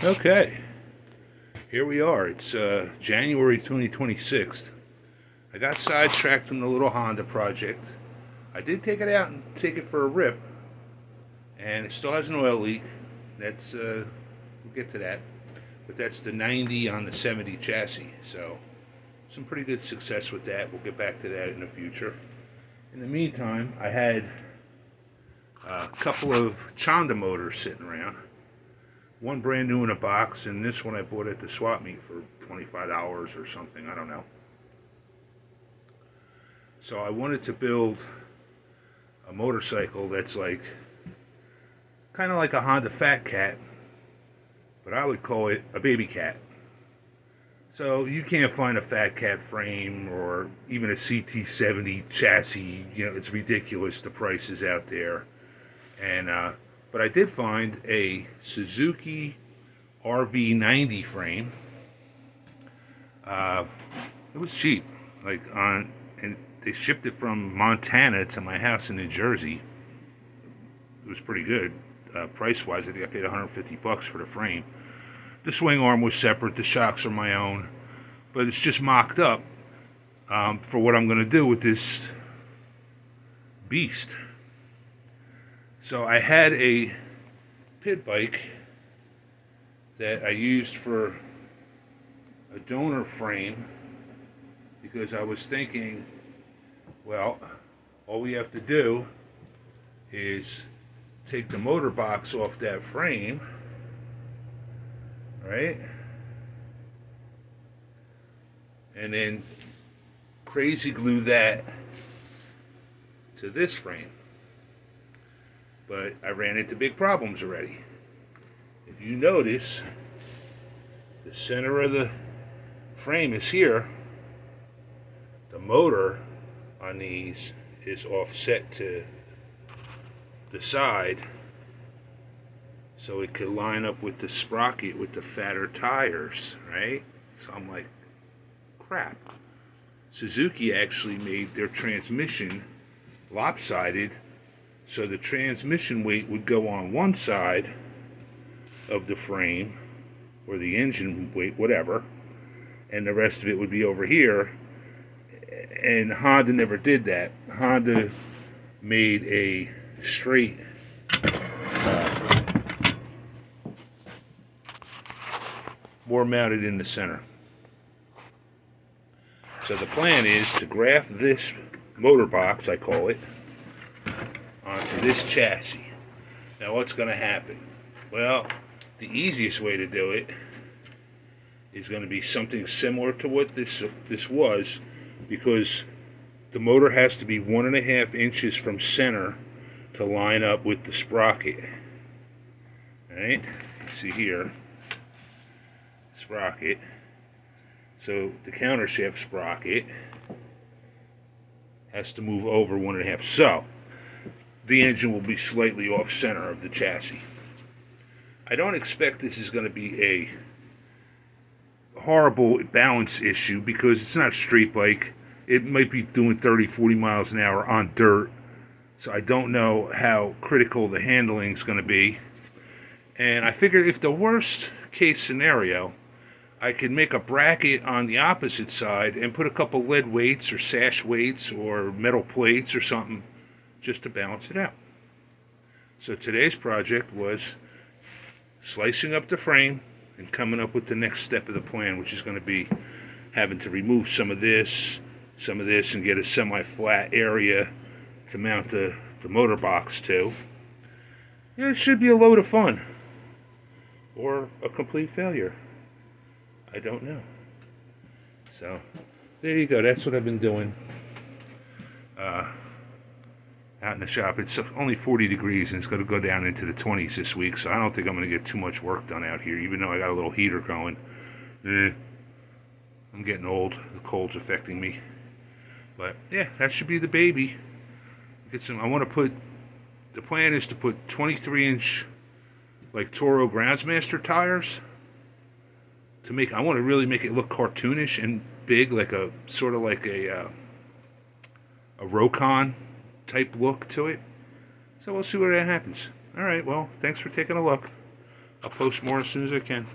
Okay, here we are. It's January 2026. I got sidetracked from the little Honda project. I did take it out and take it for a rip, and it still has an oil leak. We'll get to that. But that's the 90 on the 70 chassis, so some pretty good success with that. We'll get back to that in the future. In the meantime, I had a couple of Chonda motors sitting around. One brand new in a box, and this one I bought at the swap meet for $25 or something, I don't know. So I wanted to build a motorcycle that's kind of like a Honda Fat Cat, but I would call it a baby cat. So you can't find a Fat Cat frame or even a CT70 chassis. It's ridiculous, the prices out there. But I did find a Suzuki RV90 frame. It was cheap, and they shipped it from Montana to my house in New Jersey. It was pretty good, price-wise. I think I paid $150 for the frame. The swing arm was separate. The shocks are my own, but it's just mocked up for what I'm going to do with this beast. So I had a pit bike that I used for a donor frame because I was thinking, well, all we have to do is take the motor box off that frame, right? And then crazy glue that to this frame. But I ran into big problems already. If you notice, the center of the frame is here. The motor on these is offset to the side so it could line up with the sprocket with the fatter tires, right? So I'm like, crap. Suzuki actually made their transmission lopsided, so the transmission weight would go on one side of the frame, or the engine weight, whatever, and the rest of it would be over here. And Honda never did that. Honda made a straight more mounted in the center. So the plan is to graft this motor box, I call it, onto this chassis. Now what's going to happen? Well, the easiest way to do it is going to be something similar to what this was, because the motor has to be 1.5 inches from center to line up with the sprocket. Alright, you see here, sprocket. So the countershaft sprocket has to move over 1.5. So the engine will be slightly off center of the chassis. I don't expect this is going to be a horrible balance issue because it's not a street bike. It might be doing 30-40 miles an hour on dirt. So I don't know how critical the handling is going to be. And I figured if the worst case scenario, I could make a bracket on the opposite side and put a couple lead weights or sash weights or metal plates or something just to balance it out. So today's project was slicing up the frame and coming up with the next step of the plan, which is going to be having to remove some of this, and get a semi-flat area to mount the motor box to. Yeah, it should be a load of fun. Or a complete failure. I don't know. So, there you go. That's what I've been doing. Out in the shop. It's only 40 degrees and it's going to go down into the 20s this week, so I don't think I'm going to get too much work done out here, even though I got a little heater going. I'm getting old. The cold's affecting me. But, yeah, that should be the baby. The plan is to put 23-inch, Toro Groundsmaster tires. I want to really make it look cartoonish and big, sort of like a Rokon type look to it. So we'll see where that happens. Alright, well, thanks for taking a look. I'll post more as soon as I can.